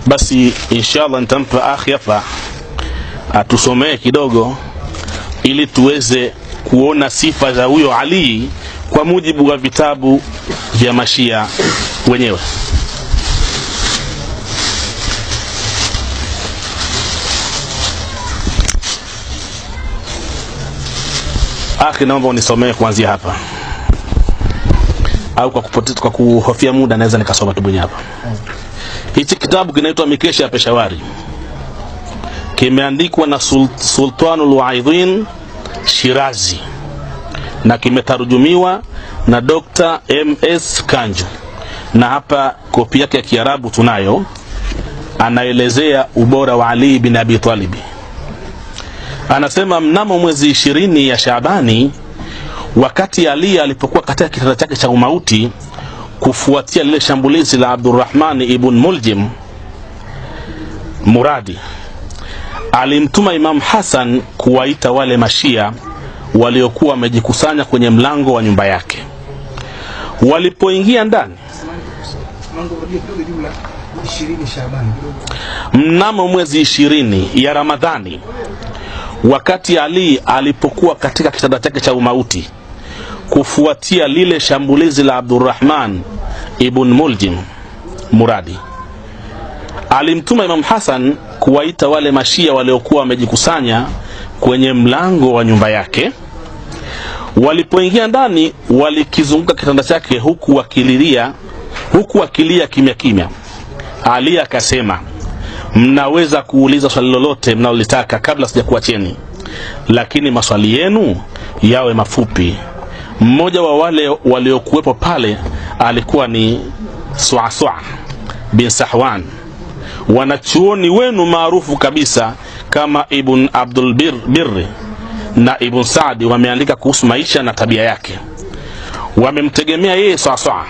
Basi inshallah nitampa akhi hapa atusomee kidogo ili tuweze kuona sifa za huyo Ali kwa mujibu wa vitabu vya Mashia wenyewe. Akhi, naomba unisomee kuanzia hapa, au kwa kuhofia muda naweza nikasoma tu mwenyewe hapa. Hichi kitabu kinaitwa Mikesha ya Peshawari, kimeandikwa na Sultanul Waidhin Shirazi na kimetarujumiwa na Dr. MS Kanju, na hapa kopi yake ya Kiarabu tunayo. Anaelezea ubora wa Ali bin Abi Talib. Anasema mnamo mwezi 20 ya Shaabani, wakati Ali alipokuwa katika kitanda chake cha umauti kufuatia lile shambulizi la Abdurrahman ibn Muljim Muradi, alimtuma Imam Hassan kuwaita wale Mashia waliokuwa wamejikusanya kwenye mlango wa nyumba yake. Walipoingia ndani mnamo mwezi 20 ya Ramadhani, wakati Ali alipokuwa katika kitanda chake cha umauti kufuatia lile shambulizi la Abdurrahman ibn Muljim Muradi, alimtuma Imam Hassan kuwaita wale Mashia waliokuwa wamejikusanya kwenye mlango wa nyumba yake. Walipoingia ndani, walikizunguka kitanda chake huku wakilia kimya kimya. Ali akasema, mnaweza kuuliza swali lolote mnalolitaka kabla sijakuacheni, lakini maswali yenu yawe mafupi. Mmoja wa wale waliokuwepo pale alikuwa ni Suasua bin Sahwan, wanachuoni wenu maarufu kabisa kama Ibn Abdul Birri na Ibn Saadi wameandika kuhusu maisha na tabia yake. Wamemtegemea yeye Suasua,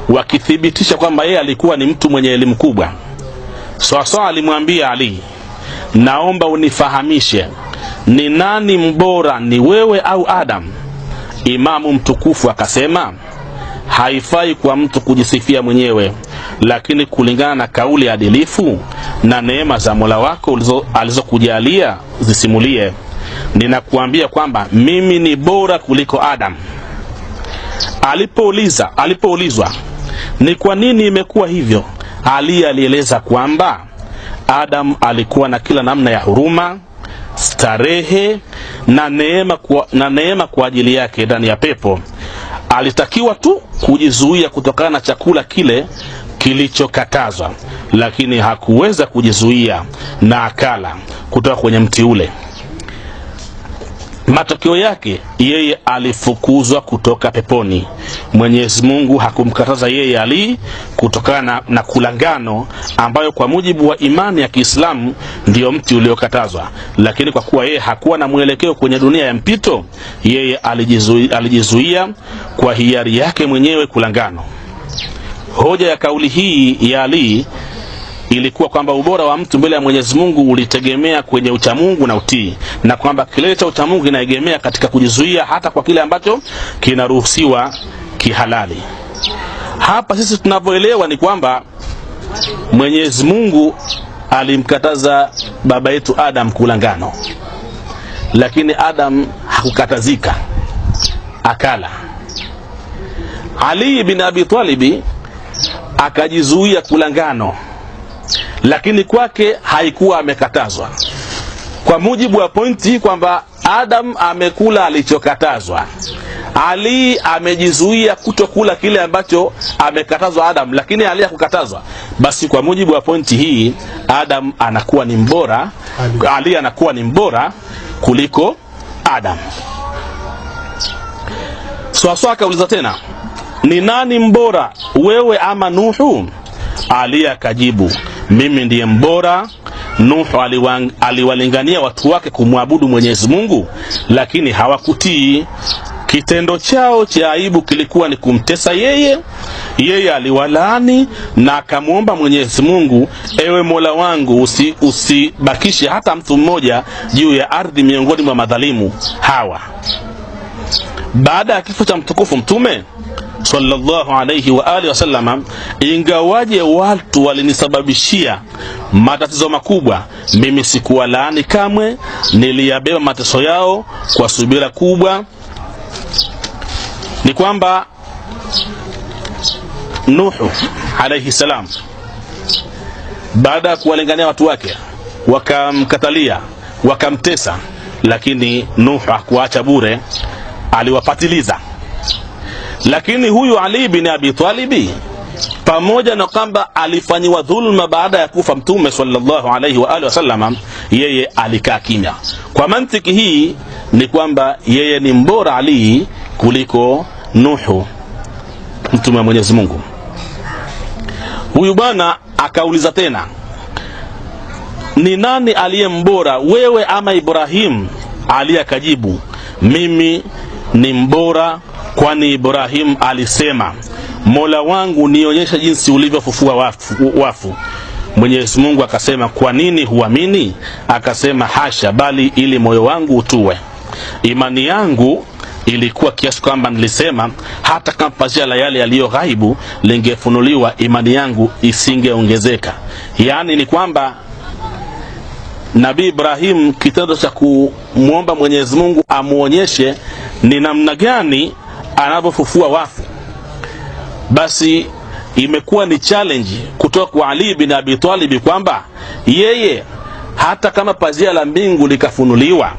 wakithibitisha kwamba yeye alikuwa ni mtu mwenye elimu kubwa. Suasua alimwambia Ali, naomba unifahamishe, ni nani mbora, ni wewe au Adam? Imamu mtukufu akasema, haifai kwa mtu kujisifia mwenyewe, lakini kulingana na kauli adilifu na neema za Mola wako alizokujalia zisimulie, ninakuambia kwamba mimi ni bora kuliko Adam. Alipoulizwa ni kwa nini imekuwa hivyo, Ali alieleza kwamba Adam alikuwa na kila namna ya huruma, starehe na neema kwa ajili yake ndani ya pepo. Alitakiwa tu kujizuia kutokana na chakula kile kilichokatazwa, lakini hakuweza kujizuia na akala kutoka kwenye mti ule. Matokeo yake yeye alifukuzwa kutoka peponi. Mwenyezi Mungu hakumkataza yeye Ali kutokana na kula ngano, ambayo kwa mujibu wa imani ya Kiislamu ndiyo mti uliokatazwa, lakini kwa kuwa yeye hakuwa na mwelekeo kwenye dunia ya mpito, yeye alijizuia kwa hiari yake mwenyewe kula ngano. Hoja ya kauli hii ya Ali ilikuwa kwamba ubora wa mtu mbele ya Mwenyezi Mungu ulitegemea kwenye uchamungu na utii, na kwamba kilele cha uchamungu kinaegemea katika kujizuia hata kwa kile ambacho kinaruhusiwa kihalali. Hapa sisi tunavyoelewa ni kwamba Mwenyezi Mungu alimkataza baba yetu Adam kula ngano, lakini Adam hakukatazika, akala. Ali bin Abi Talib akajizuia kula ngano, lakini kwake haikuwa amekatazwa. Kwa mujibu wa pointi kwamba Adam amekula alichokatazwa, Ali amejizuia kutokula kile ambacho amekatazwa Adam, lakini Ali hakukatazwa. Basi kwa mujibu wa pointi hii, Adam anakuwa ni mbora, Ali anakuwa ni mbora kuliko Adam. Suasua akauliza tena, ni nani mbora, wewe ama Nuhu? Ali akajibu, mimi ndiye mbora. Nuhu aliwalingania watu wake kumwabudu Mwenyezi Mungu, lakini hawakutii. Kitendo chao cha aibu kilikuwa ni kumtesa yeye. Yeye aliwalaani na akamwomba Mwenyezi Mungu, ewe Mola wangu, usibakishe hata mtu mmoja juu ya ardhi miongoni mwa madhalimu hawa. Baada ya kifo cha mtukufu Mtume sallallahu alayhi wa alihi wasallam, ingawaje watu walinisababishia matatizo makubwa, mimi sikuwalaani kamwe, niliyabeba mateso yao kwa subira kubwa. Ni kwamba Nuhu alayhi salam, baada ya kuwalingania watu wake, wakamkatalia, wakamtesa, lakini Nuhu hakuacha bure, aliwapatiliza. Lakini huyu Ali bin Abi Talib, pamoja na kwamba alifanyiwa dhulma baada ya kufa Mtume sallallahu alayhi wa alihi wasallam, yeye alikaa kimya. Kwa mantiki hii ni kwamba yeye ni mbora Ali kuliko Nuhu, mtume wa Mwenyezi Mungu. Huyu bwana akauliza tena, ni nani aliye mbora, wewe ama Ibrahim? Ali akajibu, mimi ni mbora, kwani Ibrahim alisema, Mola wangu nionyesha jinsi ulivyofufua wafu. Mwenyezi Mungu akasema, kwa nini huamini? Akasema, hasha, bali ili moyo wangu utue. Imani yangu ilikuwa kiasi kwamba nilisema hata kama pazia la yale yaliyo ghaibu lingefunuliwa, imani yangu isingeongezeka. Yani ni kwamba Nabii Ibrahim, kitendo cha kumuomba Mwenyezi Mungu amuonyeshe ni namna gani anavyofufua wafu, basi imekuwa ni challenge kutoka kwa Ali bin Abi Talib kwamba yeye hata kama pazia la mbingu likafunuliwa,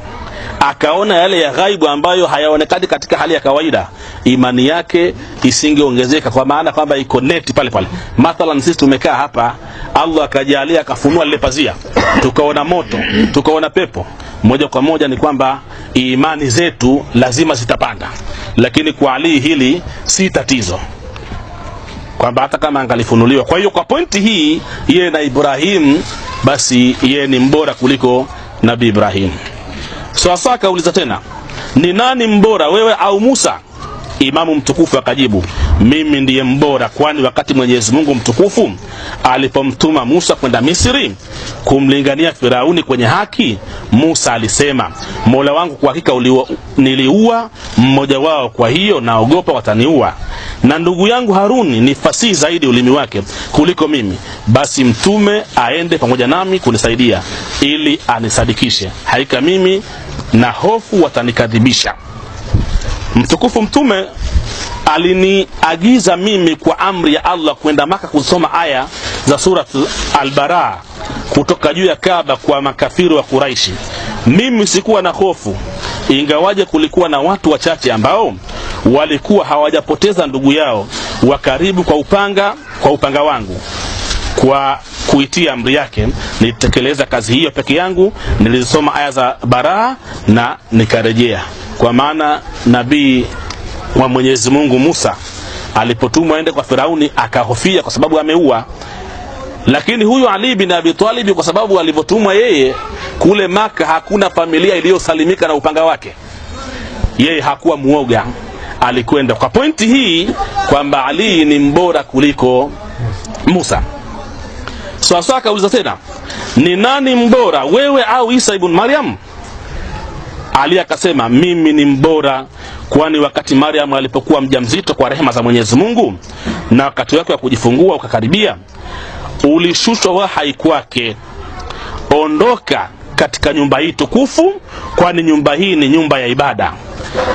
akaona yale ya ghaibu ambayo hayaonekani katika hali ya kawaida, imani yake isingeongezeka, kwa maana kwamba iko neti pale pale. Mathalan sisi tumekaa hapa, Allah akajalia akafunua lile pazia, tukaona moto, tukaona pepo, moja kwa moja ni kwamba imani zetu lazima zitapanda. Lakini kwa Ali hili si tatizo, kwamba hata kama angalifunuliwa. Kwa hiyo kwa pointi hii, yeye na Ibrahim, basi yeye ni mbora kuliko Nabii Ibrahim. Sasa kauliza tena, ni nani mbora, wewe au Musa? Imamu mtukufu akajibu, mimi ndiye mbora, kwani wakati Mwenyezi Mungu mtukufu alipomtuma Musa kwenda Misri kumlingania Firauni kwenye haki, Musa alisema, Mola wangu, kwa hakika niliua mmoja wao, kwa hiyo naogopa wataniua, na ndugu yangu Haruni ni fasihi zaidi ulimi wake kuliko mimi, basi mtume aende pamoja nami kunisaidia ili anisadikishe, hakika mimi na hofu watanikadhibisha. Mtukufu mtume aliniagiza mimi kwa amri ya Allah kwenda Maka kusoma aya za surat Al-Baraa kutoka juu ya Kaaba kwa makafiri wa Quraishi. Mimi sikuwa na hofu, ingawaje kulikuwa na watu wachache ambao walikuwa hawajapoteza ndugu yao wa karibu kwa upanga wangu. Kwa kuitia amri yake nilitekeleza kazi hiyo peke yangu, nilisoma aya za Baraa na nikarejea. Kwa maana nabii wa Mwenyezi Mungu Musa alipotumwa aende kwa Firauni akahofia kwa sababu ameua. Lakini huyu Ali bin Abi Talib, kwa sababu alipotumwa yeye kule Maka hakuna familia iliyosalimika na upanga wake, yeye hakuwa muoga, alikwenda. Kwa pointi hii kwamba Ali ni mbora kuliko Musa. Sasa akauliza tena, ni nani mbora, wewe au Isa ibn Maryam? Ali akasema, mimi ni mbora, kwani wakati Maryam alipokuwa mjamzito kwa rehema za Mwenyezi Mungu na wakati wake wa kujifungua ukakaribia, ulishushwa wahai kwake, ondoka katika nyumba hii tukufu, kwani nyumba hii ni nyumba ya ibada,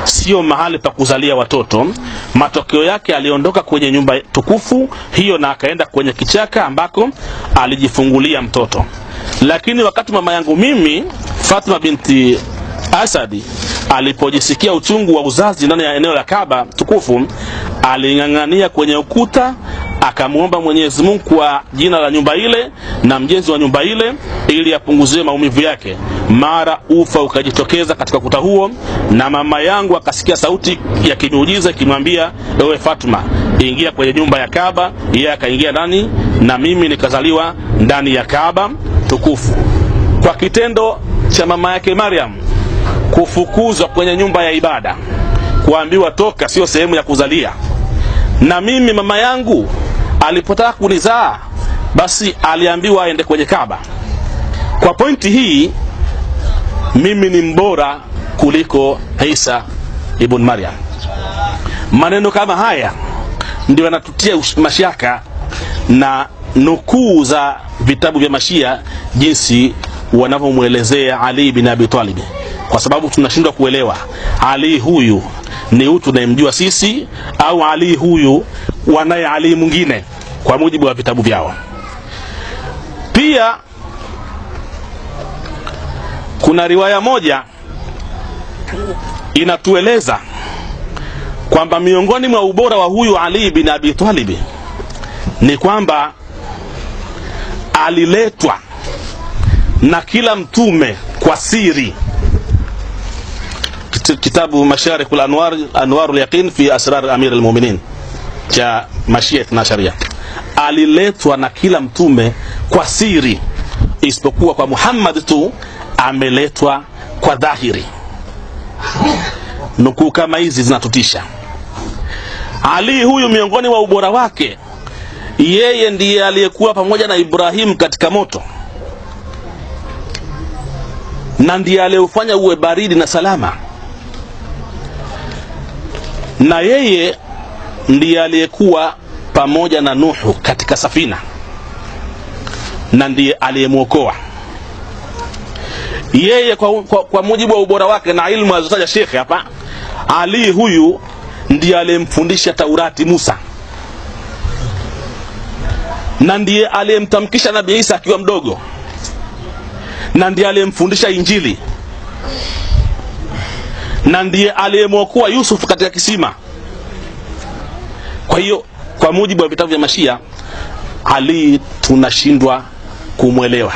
sio mahali pa kuzalia watoto. Matokeo yake aliondoka kwenye nyumba tukufu hiyo na akaenda kwenye kichaka ambako alijifungulia mtoto. Lakini wakati mama yangu mimi Fatima binti Asadi alipojisikia uchungu wa uzazi ndani ya eneo la Kaaba tukufu, aling'ang'ania kwenye ukuta akamuomba Mwenyezi Mungu kwa jina la nyumba ile na mjenzi wa nyumba ile ili apunguzie maumivu yake. Mara ufa ukajitokeza katika ukuta huo, na mama yangu akasikia sauti ya kimiujiza ikimwambia, ewe Fatuma, ingia kwenye nyumba ya Kaaba. Yeye akaingia ndani na mimi nikazaliwa ndani ya Kaaba tukufu. Kwa kitendo cha mama yake Maryam kufukuzwa kwenye nyumba ya ibada, kuambiwa toka, sio sehemu ya kuzalia, na mimi mama yangu alipotaka kunizaa basi aliambiwa aende kwenye Kaaba. Kwa pointi hii mimi ni mbora kuliko Isa ibn Maryam. Maneno kama haya ndio wanatutia mashaka na nukuu za vitabu vya Mashia jinsi wanavyomuelezea Ali bin Abi Talib, kwa sababu tunashindwa kuelewa Ali huyu ni mtu tunayemjua sisi au Ali huyu wanaye Ali mwingine kwa mujibu wa vitabu vyao. Pia kuna riwaya moja inatueleza kwamba miongoni mwa ubora wa huyu Ali bin Abi Talib ni kwamba aliletwa na kila mtume kwa siri. Kitabu Masharikul Anwar, Anwarul Yaqin fi Asrar Amir al-Mu'minin cha Mashia na Sharia. Aliletwa na kila mtume kwa siri, isipokuwa kwa Muhammad tu ameletwa kwa dhahiri. Nukuu kama hizi zinatutisha. Ali huyu miongoni wa ubora wake, yeye ndiye aliyekuwa pamoja na Ibrahim katika moto, na ndiye aliyefanya uwe baridi na salama, na yeye ndiye aliyekuwa pamoja na Nuhu katika safina, na ndiye aliyemuokoa. Yeye kwa mujibu wa ubora wake na ilmu alizotaja Sheikh hapa, Ali huyu ndiye aliyemfundisha Taurati Musa, na ndiye aliyemtamkisha Nabii Isa akiwa mdogo, na ndiye aliyemfundisha Injili, na ndiye aliyemuokoa Yusuf katika kisima. Kwa hiyo kwa mujibu wa vitabu vya Mashia, Ali tunashindwa kumwelewa.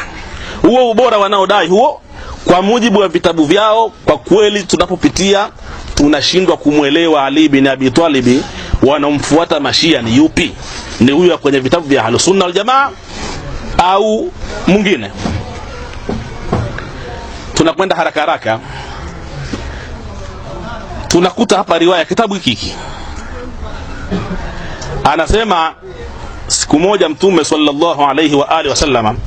Huo ubora wanaodai huo, kwa mujibu wa vitabu vyao, kwa kweli tunapopitia tunashindwa kumwelewa Ali bin Abi Talib wanaomfuata Mashia ni yupi. Ni huyo kwenye vitabu vya Ahlus Sunna wal Jamaa au mwingine? Tunakwenda haraka haraka. Tunakuta hapa riwaya kitabu hiki. Anasema siku moja Mtume sallallahu alayhi wa alihi wasallam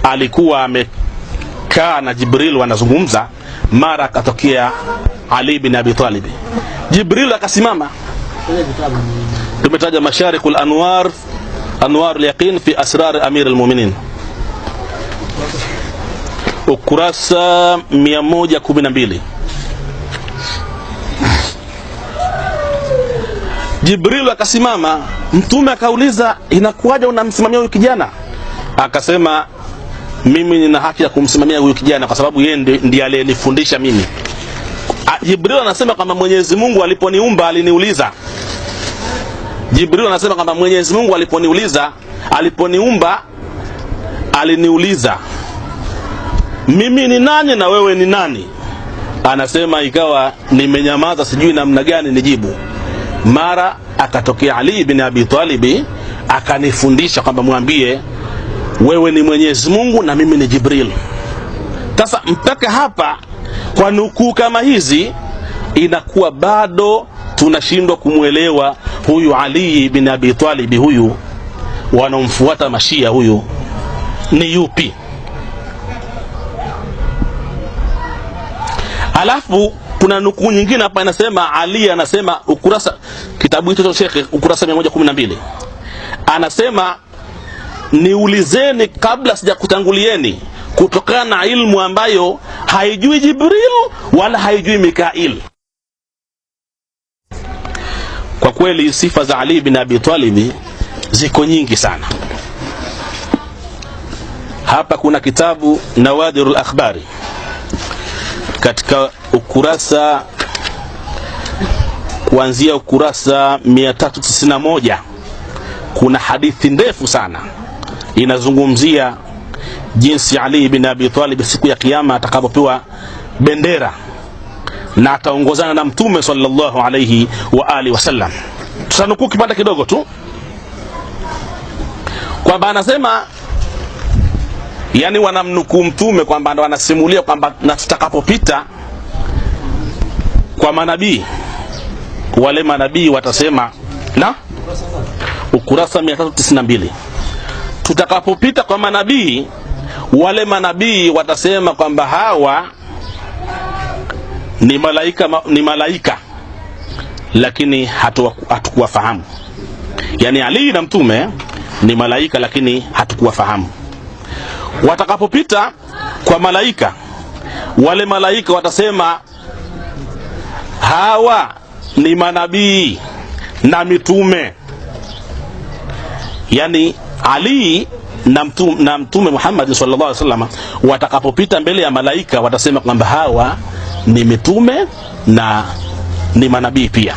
alikuwa amekaa na Jibril wanazungumza, mara akatokea Ali bin Abi Talib. Jibril akasimama. Tumetaja Masharikul Anwar, Anwarul Yaqin fi Asrar Amir al-Mu'minin, ukurasa 112. Jibril akasimama, Mtume akauliza, inakuwaje unamsimamia huyu kijana? Akasema, mimi nina haki ya kumsimamia huyu kijana kwa sababu yeye ndiye aliyenifundisha mimi. Jibril anasema kama Mwenyezi Mungu aliponiumba aliniuliza. Jibril anasema kama Mwenyezi Mungu aliponiumba aliniuliza, mimi ni nani na wewe ni nani? Anasema ikawa nimenyamaza, sijui namna gani nijibu. Mara akatokea Ali bin Abi Talib akanifundisha kwamba mwambie wewe ni Mwenyezi Mungu na mimi ni Jibril. Sasa mpaka hapa kwa nukuu kama hizi inakuwa bado tunashindwa kumwelewa huyu Ali bin Abi Talib huyu wanaomfuata Mashia huyu ni yupi. Alafu kuna nukuu nyingine hapa inasema, Ali anasema, ukurasa kitabu hicho cha Sheikh ukurasa 112, anasema niulizeni kabla sijakutangulieni kutokana na ilmu ambayo haijui Jibril wala haijui Mikail. Kwa kweli sifa za Ali bin Abi Talib ziko nyingi sana. Hapa kuna kitabu Nawadirul Akhbari, katika ukurasa kuanzia ukurasa 391 kuna hadithi ndefu sana inazungumzia jinsi Ali bin Abi Talib siku ya kiyama atakapopewa bendera na ataongozana na Mtume sallallahu alayhi wa alihi wasallam. Tutanukuu kipande kidogo tu, kwamba anasema, yani wanamnukuu Mtume kwamba ndo anasimulia kwamba na tutakapopita kwa manabii, wale manabii watasema, na ukurasa 392, tutakapopita kwa manabii, wale manabii watasema kwamba hawa ni malaika lakini hatukuwafahamu. Yani Ali na mtume ni malaika, lakini hatukuwafahamu. Watakapopita kwa malaika, wale malaika watasema hawa ni manabii na mitume. Yani Ali na mtume Muhammad sallallahu alaihi wasallam watakapopita mbele ya malaika watasema kwamba hawa ni mitume na ni manabii pia.